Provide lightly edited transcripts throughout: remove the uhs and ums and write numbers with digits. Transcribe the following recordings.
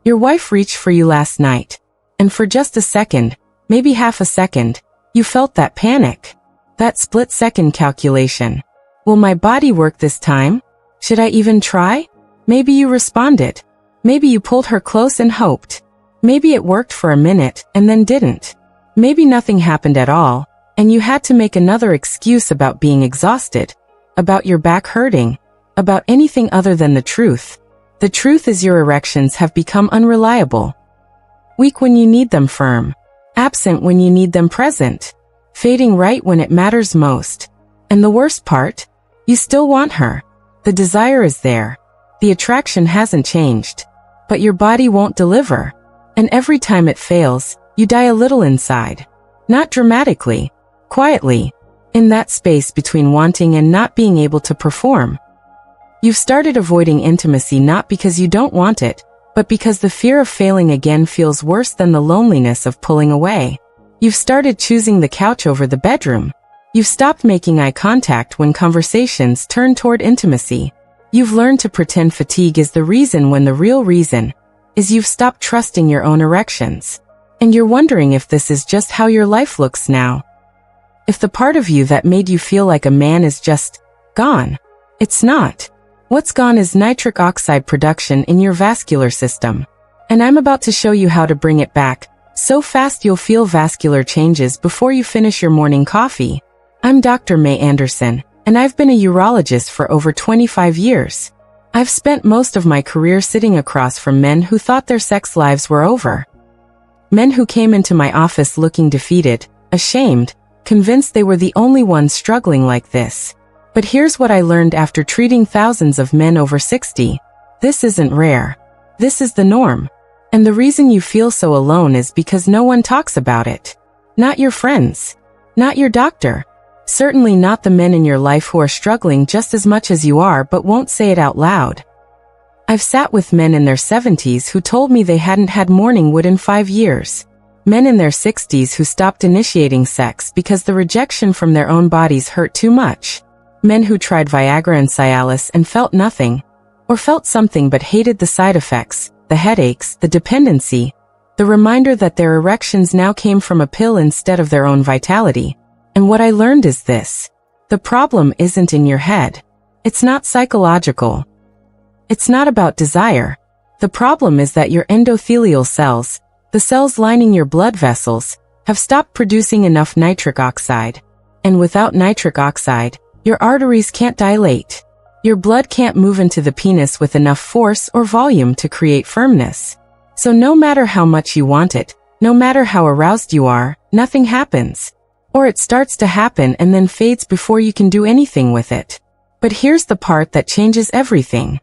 Your wife reached for you last night, and for just a second, maybe half a second, you felt that panic. That split-second calculation. Will my body work this time? Should I even try? Maybe you responded. Maybe you pulled her close and hoped. Maybe it worked for a minute and then didn't. Maybe nothing happened at all, and you had to make another excuse about being exhausted, about your back hurting, about anything other than the truth. The truth is your erections have become unreliable. Weak when you need them, firm. Absent when you need them, present. Fading right when it matters most. And the worst part? You still want her. The desire is there. The attraction hasn't changed. But your body won't deliver. And every time it fails, you die a little inside. Not dramatically. Quietly. In that space between wanting and not being able to perform. You've started avoiding intimacy not because you don't want it, but because the fear of failing again feels worse than the loneliness of pulling away. You've started choosing the couch over the bedroom. You've stopped making eye contact when conversations turn toward intimacy. You've learned to pretend fatigue is the reason when the real reason is you've stopped trusting your own erections. And you're wondering if this is just how your life looks now. If the part of you that made you feel like a man is just gone. It's not. What's gone is nitric oxide production in your vascular system. And I'm about to show you how to bring it back, so fast you'll feel vascular changes before you finish your morning coffee. I'm Dr. Mei Anderson, and I've been a urologist for over 25 years. I've spent most of my career sitting across from men who thought their sex lives were over. Men who came into my office looking defeated, ashamed, convinced they were the only ones struggling like this. But here's what I learned after treating thousands of men over 60. This isn't rare. This is the norm. And the reason you feel so alone is because no one talks about it. Not your friends. Not your doctor. Certainly not the men in your life who are struggling just as much as you are but won't say it out loud. I've sat with men in their 70s who told me they hadn't had morning wood in 5 years. Men in their 60s who stopped initiating sex because the rejection from their own bodies hurt too much. Men who tried Viagra and Cialis and felt nothing, or felt something but hated the side effects, the headaches, the dependency, the reminder that their erections now came from a pill instead of their own vitality. And what I learned is this. The problem isn't in your head. It's not psychological. It's not about desire. The problem is that your endothelial cells, the cells lining your blood vessels, have stopped producing enough nitric oxide. And without nitric oxide, your arteries can't dilate. Your blood can't move into the penis with enough force or volume to create firmness. So no matter how much you want it, no matter how aroused you are, nothing happens. Or it starts to happen and then fades before you can do anything with it. But here's the part that changes everything.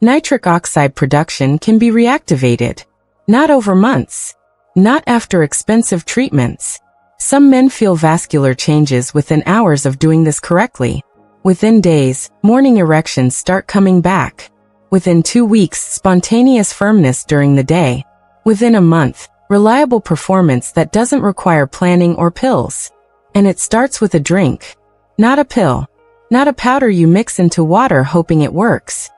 Nitric oxide production can be reactivated. Not over months. Not after expensive treatments. Some men feel vascular changes within hours of doing this correctly. Within days, morning erections start coming back. Within 2 weeks, spontaneous firmness during the day. Within a month, reliable performance that doesn't require planning or pills. And it starts with a drink. Not a pill. Not a powder you mix into water hoping it works.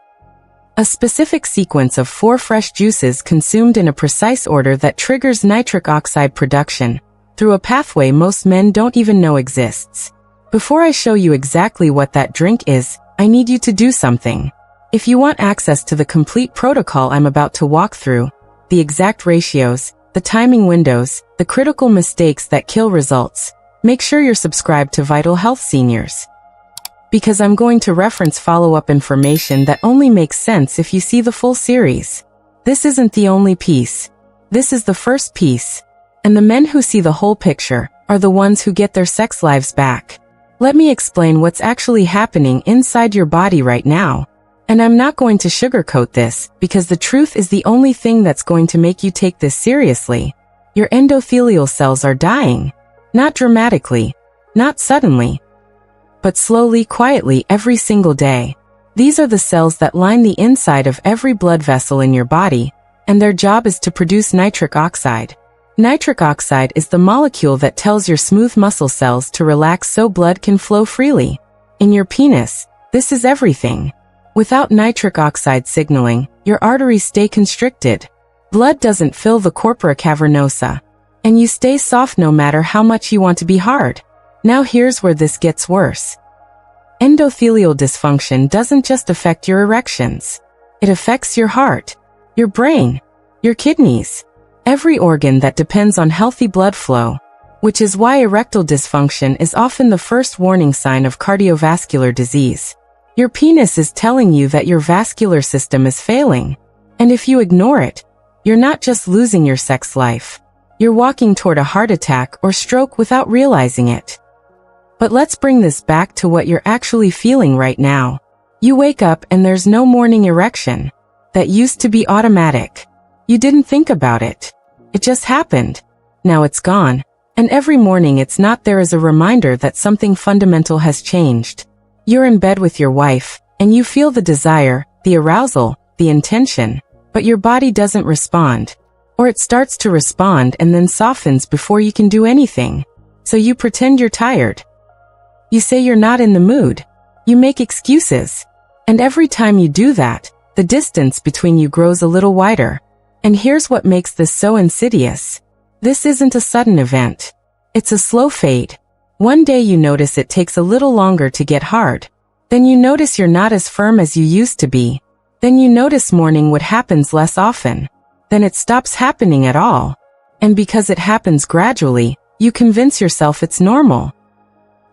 A specific sequence of 4 fresh juices consumed in a precise order that triggers nitric oxide production, through a pathway most men don't even know exists. Before I show you exactly what that drink is, I need you to do something. If you want access to the complete protocol I'm about to walk through, the exact ratios, the timing windows, the critical mistakes that kill results, make sure you're subscribed to Vital Health Seniors. Because I'm going to reference follow-up information that only makes sense if you see the full series. This isn't the only piece. This is the first piece. And the men who see the whole picture are the ones who get their sex lives back. Let me explain what's actually happening inside your body right now. And I'm not going to sugarcoat this, because the truth is the only thing that's going to make you take this seriously. Your endothelial cells are dying. Not dramatically. Not suddenly. But slowly, quietly, every single day. These are the cells that line the inside of every blood vessel in your body, and their job is to produce nitric oxide. Nitric oxide is the molecule that tells your smooth muscle cells to relax so blood can flow freely. In your penis, this is everything. Without nitric oxide signaling, your arteries stay constricted. Blood doesn't fill the corpora cavernosa. And you stay soft no matter how much you want to be hard. Now here's where this gets worse. Endothelial dysfunction doesn't just affect your erections. It affects your heart, your brain, your kidneys, every organ that depends on healthy blood flow, which is why erectile dysfunction is often the first warning sign of cardiovascular disease. Your penis is telling you that your vascular system is failing. And if you ignore it, you're not just losing your sex life. You're walking toward a heart attack or stroke without realizing it. But let's bring this back to what you're actually feeling right now. You wake up and there's no morning erection. That used to be automatic. You didn't think about it. It just happened. Now it's gone. And every morning it's not there as a reminder that something fundamental has changed. You're in bed with your wife, and you feel the desire, the arousal, the intention, but your body doesn't respond. Or it starts to respond and then softens before you can do anything. So you pretend you're tired. You say you're not in the mood. You make excuses. And every time you do that, the distance between you grows a little wider. And here's what makes this so insidious. This isn't a sudden event. It's a slow fade. One day you notice it takes a little longer to get hard. Then you notice you're not as firm as you used to be. Then you notice morning wood happens less often. Then it stops happening at all. And because it happens gradually, you convince yourself it's normal.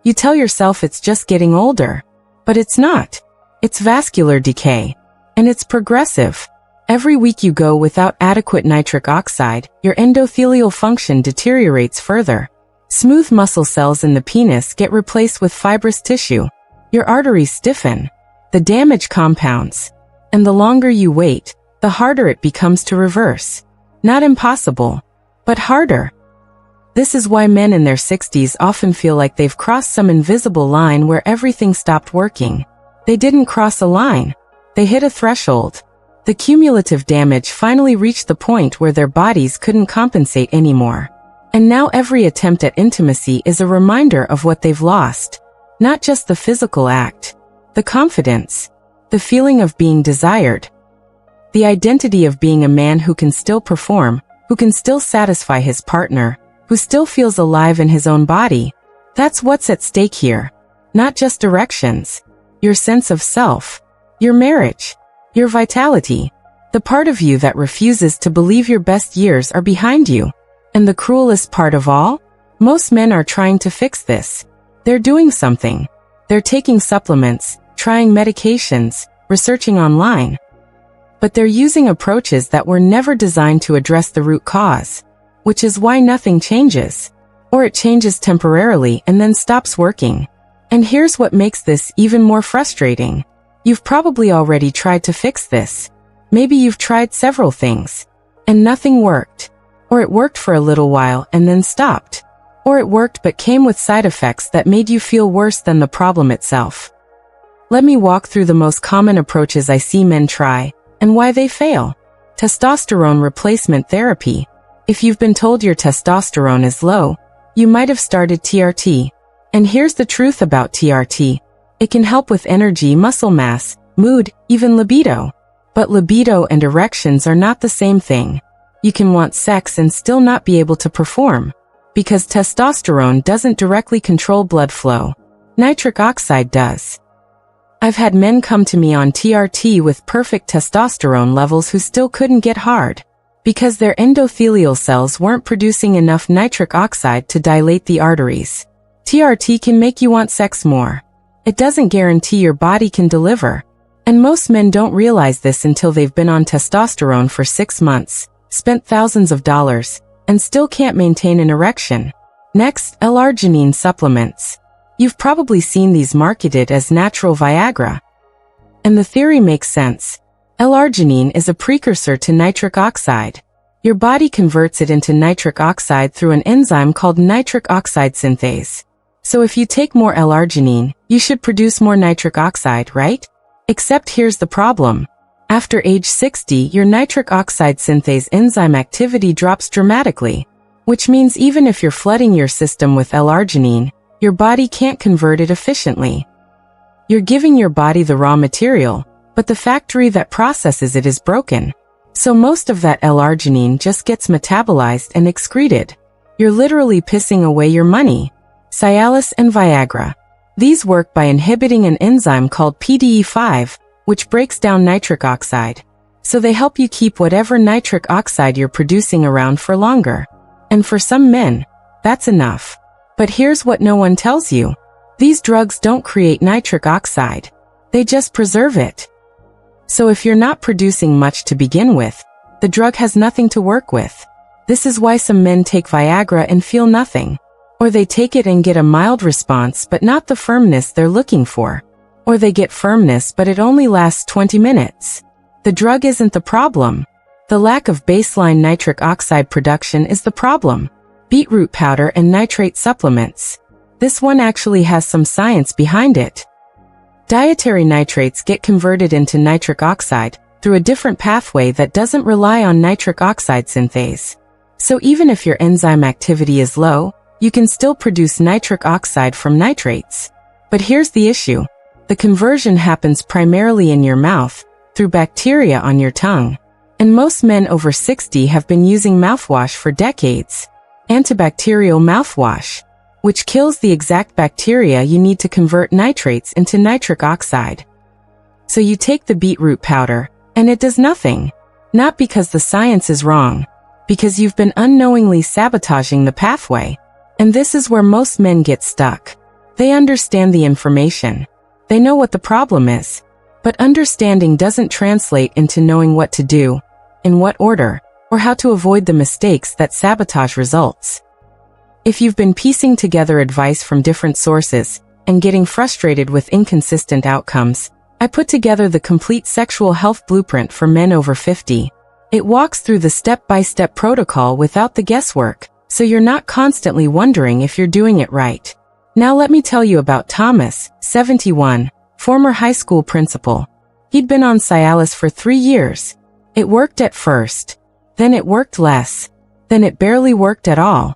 You tell yourself it's just getting older. But it's not. It's vascular decay. And it's progressive. Every week you go without adequate nitric oxide, your endothelial function deteriorates further. Smooth muscle cells in the penis get replaced with fibrous tissue. Your arteries stiffen. The damage compounds. And the longer you wait, the harder it becomes to reverse. Not impossible, but harder. This is why men in their 60s often feel like they've crossed some invisible line where everything stopped working. They didn't cross a line. They hit a threshold. The cumulative damage finally reached the point where their bodies couldn't compensate anymore. And now every attempt at intimacy is a reminder of what they've lost. Not just the physical act. The confidence. The feeling of being desired. The identity of being a man who can still perform, who can still satisfy his partner, who still feels alive in his own body. That's what's at stake here. Not just erections. Your sense of self. Your marriage. Your vitality. The part of you that refuses to believe your best years are behind you. And the cruelest part of all? Most men are trying to fix this. They're doing something. They're taking supplements, trying medications, researching online. But they're using approaches that were never designed to address the root cause. Which is why nothing changes. Or it changes temporarily and then stops working. And here's what makes this even more frustrating. You've probably already tried to fix this. Maybe you've tried several things. And nothing worked. Or it worked for a little while and then stopped. Or it worked but came with side effects that made you feel worse than the problem itself. Let me walk through the most common approaches I see men try, and why they fail. Testosterone replacement therapy. If you've been told your testosterone is low, you might have started TRT. And here's the truth about TRT. It can help with energy, muscle mass, mood, even libido. But libido and erections are not the same thing. You can want sex and still not be able to perform. Because testosterone doesn't directly control blood flow. Nitric oxide does. I've had men come to me on TRT with perfect testosterone levels who still couldn't get hard. Because their endothelial cells weren't producing enough nitric oxide to dilate the arteries. TRT can make you want sex more. It doesn't guarantee your body can deliver. And most men don't realize this until they've been on testosterone for 6 months. Spent thousands of dollars, and still can't maintain an erection. Next, L-arginine supplements. You've probably seen these marketed as natural Viagra. And the theory makes sense. L-arginine is a precursor to nitric oxide. Your body converts it into nitric oxide through an enzyme called nitric oxide synthase. So if you take more L-arginine, you should produce more nitric oxide, right? Except here's the problem. After age 60, your nitric oxide synthase enzyme activity drops dramatically, which means even if you're flooding your system with L-arginine, your body can't convert it efficiently. You're giving your body the raw material, but the factory that processes it is broken. So most of that L-arginine just gets metabolized and excreted. You're literally pissing away your money. Cialis and Viagra. These work by inhibiting an enzyme called PDE5, which breaks down nitric oxide. So they help you keep whatever nitric oxide you're producing around for longer. And for some men, that's enough. But here's what no one tells you. These drugs don't create nitric oxide. They just preserve it. So if you're not producing much to begin with, the drug has nothing to work with. This is why some men take Viagra and feel nothing. Or they take it and get a mild response but not the firmness they're looking for. Or they get firmness but it only lasts 20 minutes. The drug isn't the problem. The lack of baseline nitric oxide production is the problem. Beetroot powder and nitrate supplements. This one actually has some science behind it. Dietary nitrates get converted into nitric oxide through a different pathway that doesn't rely on nitric oxide synthase. So even if your enzyme activity is low, you can still produce nitric oxide from nitrates. But here's the issue. The conversion happens primarily in your mouth, through bacteria on your tongue. And most men over 60 have been using mouthwash for decades. Antibacterial mouthwash, which kills the exact bacteria you need to convert nitrates into nitric oxide. So you take the beetroot powder, and it does nothing. Not because the science is wrong, because you've been unknowingly sabotaging the pathway. And this is where most men get stuck. They understand the information. They know what the problem is. But understanding doesn't translate into knowing what to do, in what order, or how to avoid the mistakes that sabotage results. If you've been piecing together advice from different sources, and getting frustrated with inconsistent outcomes, I put together the complete sexual health blueprint for men over 50. It walks through the step-by-step protocol without the guesswork, so you're not constantly wondering if you're doing it right. Now let me tell you about Thomas, 71, former high school principal. He'd been on Cialis for 3 years. It worked at first. Then it worked less. Then it barely worked at all.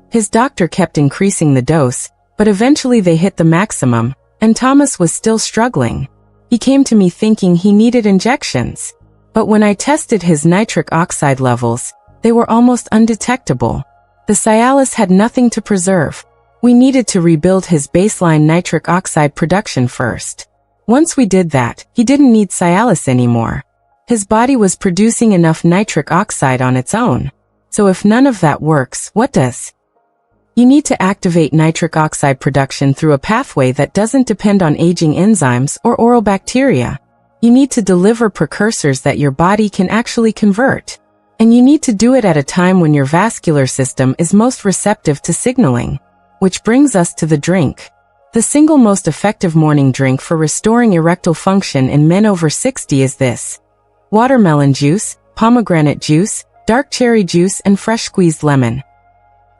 His doctor kept increasing the dose, but eventually they hit the maximum, and Thomas was still struggling. He came to me thinking he needed injections. But when I tested his nitric oxide levels, they were almost undetectable. The Cialis had nothing to preserve. We needed to rebuild his baseline nitric oxide production first. Once we did that, he didn't need Cialis anymore. His body was producing enough nitric oxide on its own. So if none of that works, what does? You need to activate nitric oxide production through a pathway that doesn't depend on aging enzymes or oral bacteria. You need to deliver precursors that your body can actually convert. And you need to do it at a time when your vascular system is most receptive to signaling. Which brings us to the drink. The single most effective morning drink for restoring erectile function in men over 60 is this: watermelon juice, pomegranate juice, dark cherry juice, and fresh squeezed lemon.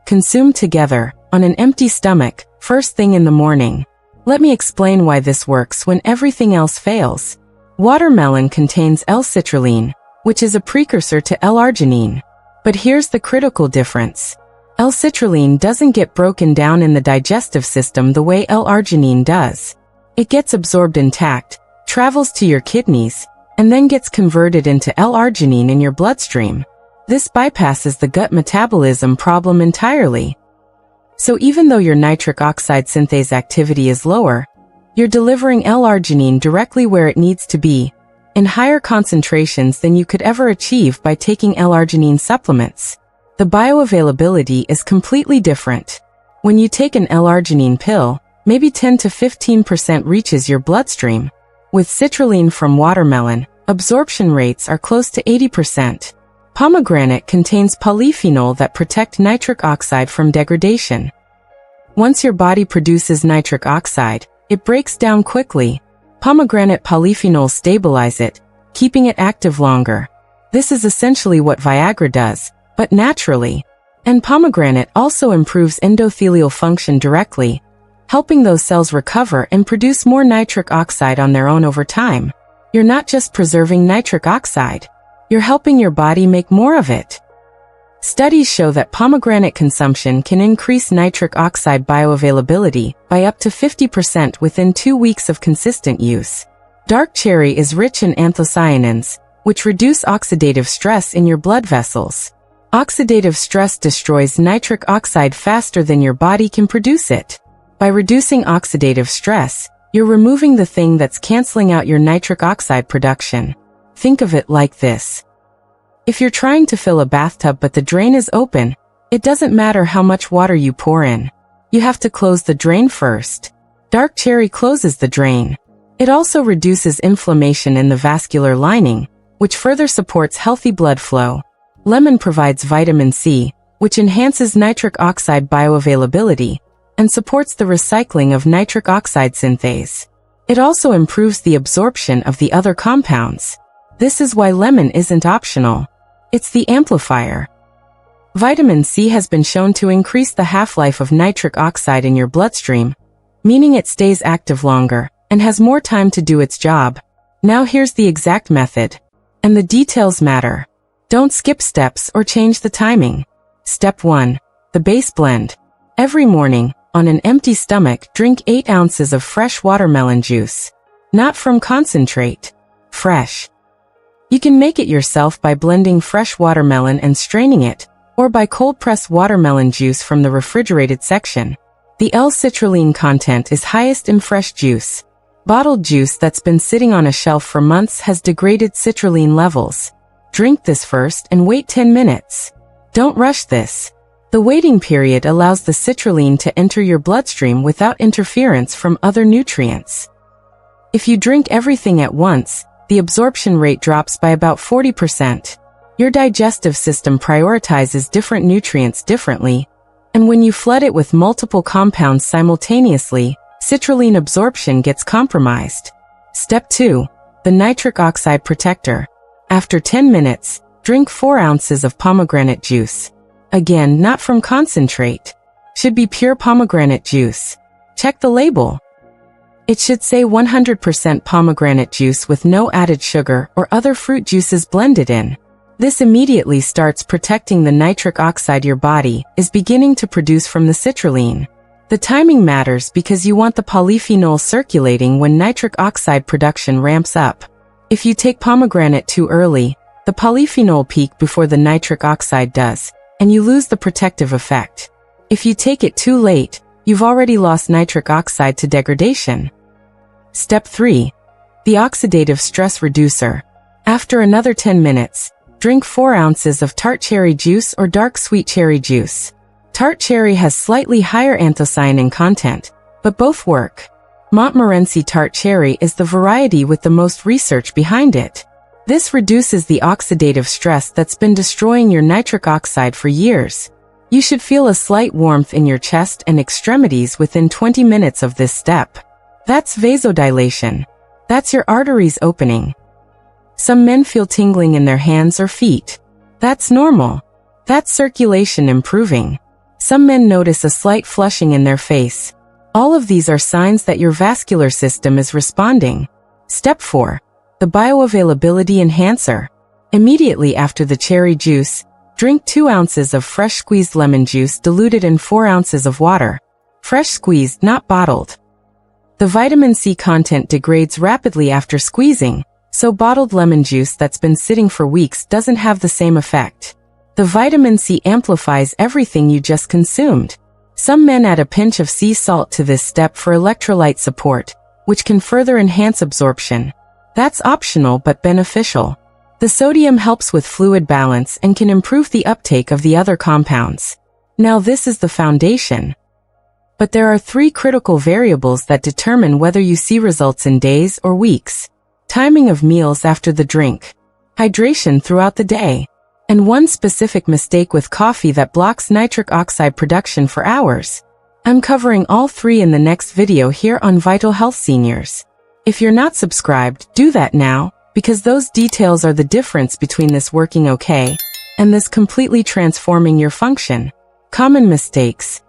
Consume together, on an empty stomach, first thing in the morning. Let me explain why this works when everything else fails. Watermelon contains L-citrulline, which is a precursor to L-arginine. But here's the critical difference. L-citrulline doesn't get broken down in the digestive system the way L-arginine does. It gets absorbed intact, travels to your kidneys, and then gets converted into L-arginine in your bloodstream. This bypasses the gut metabolism problem entirely. So even though your nitric oxide synthase activity is lower, you're delivering L-arginine directly where it needs to be, in higher concentrations than you could ever achieve by taking L-arginine supplements. The bioavailability is completely different. When you take an L-arginine pill, maybe 10 to 15% reaches your bloodstream. With citrulline from watermelon, absorption rates are close to 80%. Pomegranate contains polyphenol that protect nitric oxide from degradation. Once your body produces nitric oxide, it breaks down quickly. Pomegranate polyphenols stabilize it, keeping it active longer. This is essentially what Viagra does, but naturally. And pomegranate also improves endothelial function directly, helping those cells recover and produce more nitric oxide on their own over time. You're not just preserving nitric oxide, you're helping your body make more of it. Studies show that pomegranate consumption can increase nitric oxide bioavailability by up to 50% within 2 weeks of consistent use. Dark cherry is rich in anthocyanins, which reduce oxidative stress in your blood vessels. Oxidative stress destroys nitric oxide faster than your body can produce it. By reducing oxidative stress, you're removing the thing that's canceling out your nitric oxide production. Think of it like this. If you're trying to fill a bathtub but the drain is open, it doesn't matter how much water you pour in. You have to close the drain first. Dark cherry closes the drain. It also reduces inflammation in the vascular lining, which further supports healthy blood flow. Lemon provides vitamin C, which enhances nitric oxide bioavailability and supports the recycling of nitric oxide synthase. It also improves the absorption of the other compounds. This is why lemon isn't optional. It's the amplifier. Vitamin C has been shown to increase the half-life of nitric oxide in your bloodstream, meaning it stays active longer and has more time to do its job. Now here's the exact method. And the details matter. Don't skip steps or change the timing. Step 1. The base blend. Every morning, on an empty stomach, drink 8 ounces of fresh watermelon juice. Not from concentrate. Fresh. You can make it yourself by blending fresh watermelon and straining it, or by cold-press watermelon juice from the refrigerated section. The L-citrulline content is highest in fresh juice. Bottled juice that's been sitting on a shelf for months has degraded citrulline levels. Drink this first and wait 10 minutes. Don't rush this. The waiting period allows the citrulline to enter your bloodstream without interference from other nutrients. If you drink everything at once, the absorption rate drops by about 40%. Your digestive system prioritizes different nutrients differently, and when you flood it with multiple compounds simultaneously, citrulline absorption gets compromised. Step 2. The nitric oxide protector. After 10 minutes, drink 4 ounces of pomegranate juice. Again, not from concentrate. Should be pure pomegranate juice. Check the label. It should say 100% pomegranate juice with no added sugar or other fruit juices blended in. This immediately starts protecting the nitric oxide your body is beginning to produce from the citrulline. The timing matters because you want the polyphenol circulating when nitric oxide production ramps up. If you take pomegranate too early, the polyphenol peak before the nitric oxide does, and you lose the protective effect. If you take it too late, you've already lost nitric oxide to degradation. Step 3. The oxidative stress reducer. After another 10 minutes, drink 4 ounces of tart cherry juice or dark sweet cherry juice. Tart cherry has slightly higher anthocyanin content, but both work. Montmorency tart cherry is the variety with the most research behind it. This reduces the oxidative stress that's been destroying your nitric oxide for years. You should feel a slight warmth in your chest and extremities within 20 minutes of this step. That's vasodilation. That's your arteries opening. Some men feel tingling in their hands or feet. That's normal. That's circulation improving. Some men notice a slight flushing in their face. All of these are signs that your vascular system is responding. Step 4. The bioavailability enhancer. Immediately after the cherry juice, drink 2 ounces of fresh squeezed lemon juice diluted in 4 ounces of water. Fresh squeezed, not bottled. The vitamin C content degrades rapidly after squeezing, so bottled lemon juice that's been sitting for weeks doesn't have the same effect. The vitamin C amplifies everything you just consumed. Some men add a pinch of sea salt to this step for electrolyte support, which can further enhance absorption. That's optional but beneficial. The sodium helps with fluid balance and can improve the uptake of the other compounds. Now this is the foundation. But there are 3 critical variables that determine whether you see results in days or weeks. Timing of meals after the drink. Hydration throughout the day. And one specific mistake with coffee that blocks nitric oxide production for hours. I'm covering all 3 in the next video here on Vital Health Seniors. If you're not subscribed, do that now, because those details are the difference between this working okay and this completely transforming your function. Common mistakes.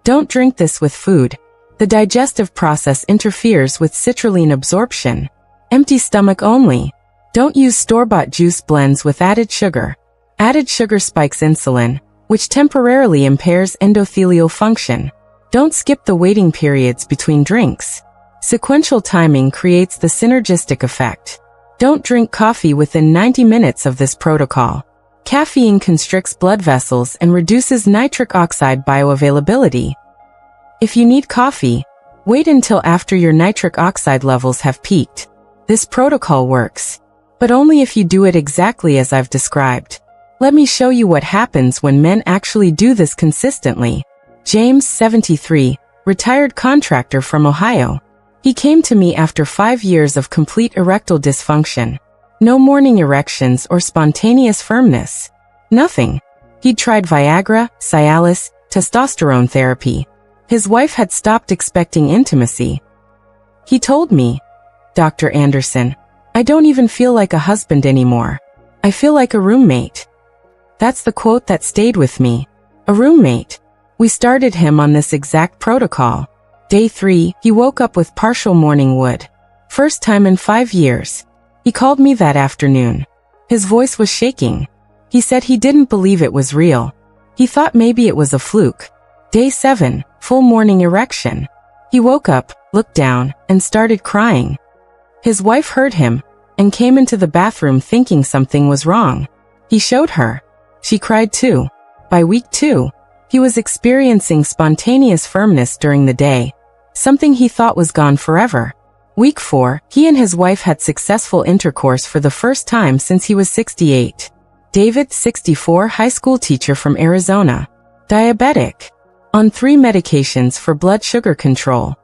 Don't drink this with food. The digestive process interferes with citrulline absorption. Empty stomach only. Don't use store-bought juice blends with added sugar. Added sugar spikes insulin, which temporarily impairs endothelial function. Don't skip the waiting periods between drinks. Sequential timing creates the synergistic effect. Don't drink coffee within 90 minutes of this protocol. Caffeine constricts blood vessels and reduces nitric oxide bioavailability. If you need coffee, wait until after your nitric oxide levels have peaked. This protocol works, but only if you do it exactly as I've described. Let me show you what happens when men actually do this consistently. James, 73, retired contractor from Ohio. He came to me after 5 years of complete erectile dysfunction. No morning erections or spontaneous firmness. Nothing. He'd tried Viagra, Cialis, testosterone therapy. His wife had stopped expecting intimacy. He told me, "Dr. Anderson, I don't even feel like a husband anymore. I feel like a roommate." That's the quote that stayed with me. A roommate. We started him on this exact protocol. Day 3, he woke up with partial morning wood. First time in 5 years. He called me that afternoon. His voice was shaking. He said he didn't believe it was real. He thought maybe it was a fluke. Day 7, full morning erection. He woke up, looked down, and started crying. His wife heard him, and came into the bathroom thinking something was wrong. He showed her. She cried too. By week 2, he was experiencing spontaneous firmness during the day, something he thought was gone forever. Week 4, he and his wife had successful intercourse for the first time since he was 68. David, 64, high school teacher from Arizona. Diabetic. On 3 medications for blood sugar control.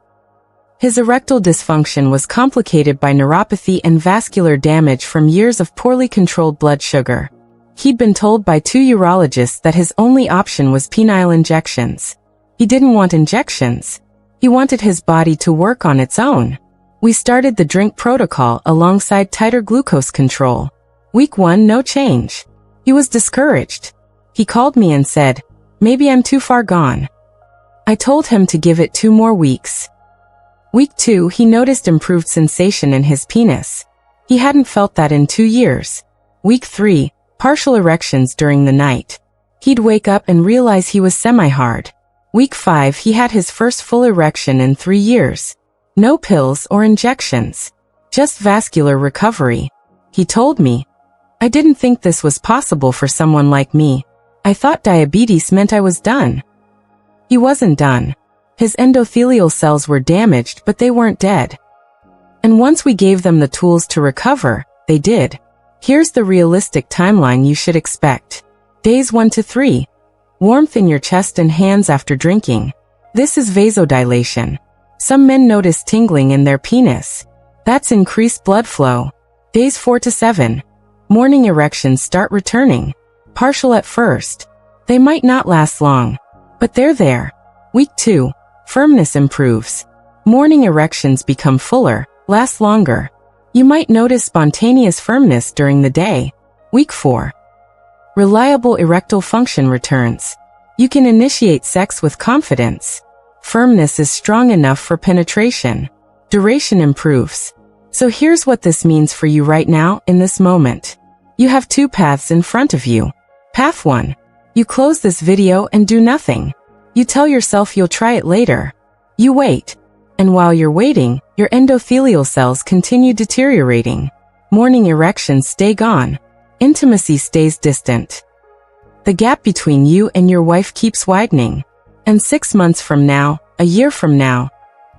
His erectile dysfunction was complicated by neuropathy and vascular damage from years of poorly controlled blood sugar. He'd been told by 2 urologists that his only option was penile injections. He didn't want injections. He wanted his body to work on its own. We started the drink protocol alongside tighter glucose control. Week 1, no change. He was discouraged. He called me and said, "Maybe I'm too far gone." I told him to give it 2 more weeks. Week 2, he noticed improved sensation in his penis. He hadn't felt that in 2 years. Week 3, partial erections during the night. He'd wake up and realize he was semi-hard. Week 5, he had his first full erection in 3 years. No pills or injections. Just vascular recovery. He told me, "I didn't think this was possible for someone like me. I thought diabetes meant I was done." He wasn't done. His endothelial cells were damaged, but they weren't dead. And once we gave them the tools to recover, they did. Here's the realistic timeline you should expect. Days 1 to 3. Warmth in your chest and hands after drinking. This is vasodilation. Some men notice tingling in their penis. That's increased blood flow. Days 4 to 7. Morning erections start returning. Partial at first. They might not last long, but they're there. Week 2. Firmness improves. Morning erections become fuller, last longer. You might notice spontaneous firmness during the day. Week 4. Reliable erectile function returns. You can initiate sex with confidence. Firmness is strong enough for penetration. Duration improves. So here's what this means for you right now, in this moment. You have 2 paths in front of you. Path 1. You close this video and do nothing. You tell yourself you'll try it later. You wait. And while you're waiting, your endothelial cells continue deteriorating. Morning erections stay gone. Intimacy stays distant. The gap between you and your wife keeps widening. And 6 months from now, a year from now,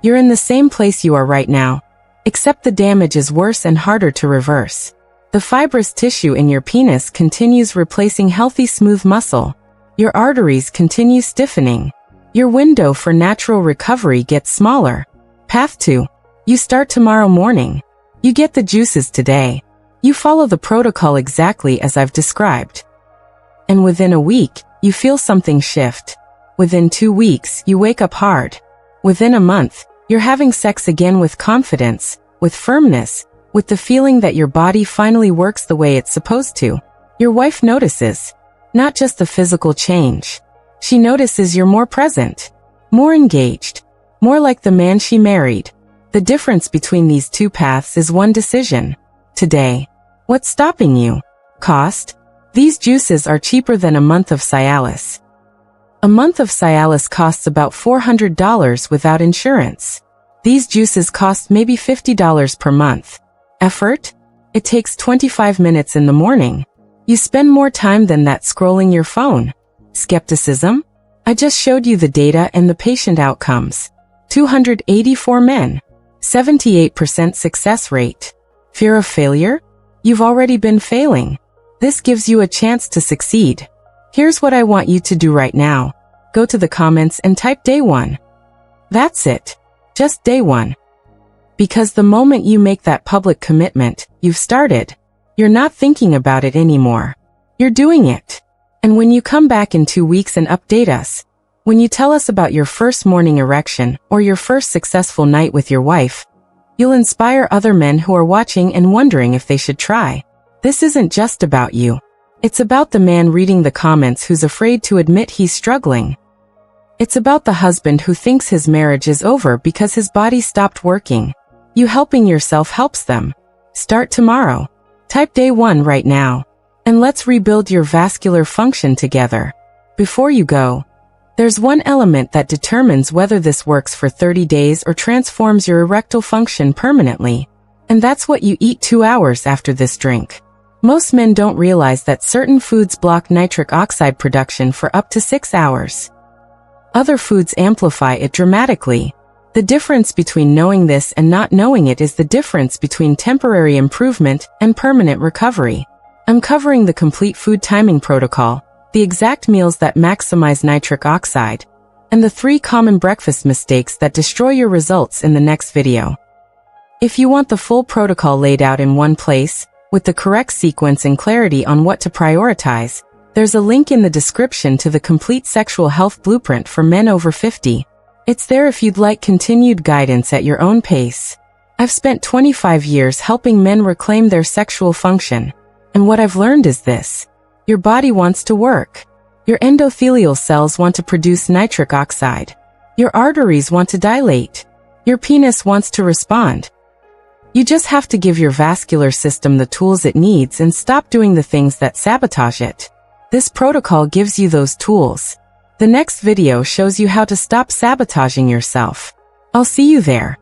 you're in the same place you are right now, except the damage is worse and harder to reverse. The fibrous tissue in your penis continues replacing healthy smooth muscle. Your arteries continue stiffening. Your window for natural recovery gets smaller. Path 2. You start tomorrow morning. You get the juices today. You follow the protocol exactly as I've described. And within a week, you feel something shift. Within 2 weeks, you wake up hard. Within a month, you're having sex again with confidence, with firmness, with the feeling that your body finally works the way it's supposed to. Your wife notices. Not just the physical change. She notices you're more present, more engaged, more like the man she married. The difference between these 2 paths is one decision. Today. What's stopping you? Cost? These juices are cheaper than a month of Cialis. A month of Cialis costs about $400 without insurance. These juices cost maybe $50 per month. Effort? It takes 25 minutes in the morning. You spend more time than that scrolling your phone. Skepticism? I just showed you the data and the patient outcomes. 284 men. 78% success rate. Fear of failure? You've already been failing. This gives you a chance to succeed. Here's what I want you to do right now. Go to the comments and type day 1. That's it. Just day 1. Because the moment you make that public commitment, you've started. You're not thinking about it anymore. You're doing it. And when you come back in 2 weeks and update us, when you tell us about your first morning erection or your first successful night with your wife, you'll inspire other men who are watching and wondering if they should try. This isn't just about you. It's about the man reading the comments who's afraid to admit he's struggling. It's about the husband who thinks his marriage is over because his body stopped working. You helping yourself helps them. Start tomorrow. Type day 1 right now. And let's rebuild your vascular function together. Before you go, there's one element that determines whether this works for 30 days or transforms your erectile function permanently. And that's what you eat 2 hours after this drink. Most men don't realize that certain foods block nitric oxide production for up to 6 hours. Other foods amplify it dramatically. The difference between knowing this and not knowing it is the difference between temporary improvement and permanent recovery. I'm covering the complete food timing protocol, the exact meals that maximize nitric oxide, and the 3 common breakfast mistakes that destroy your results in the next video. If you want the full protocol laid out in one place, with the correct sequence and clarity on what to prioritize, there's a link in the description to the complete sexual health blueprint for men over 50. It's there if you'd like continued guidance at your own pace. I've spent 25 years helping men reclaim their sexual function, and what I've learned is this. Your body wants to work. Your endothelial cells want to produce nitric oxide. Your arteries want to dilate. Your penis wants to respond. You just have to give your vascular system the tools it needs and stop doing the things that sabotage it. This protocol gives you those tools. The next video shows you how to stop sabotaging yourself. I'll see you there.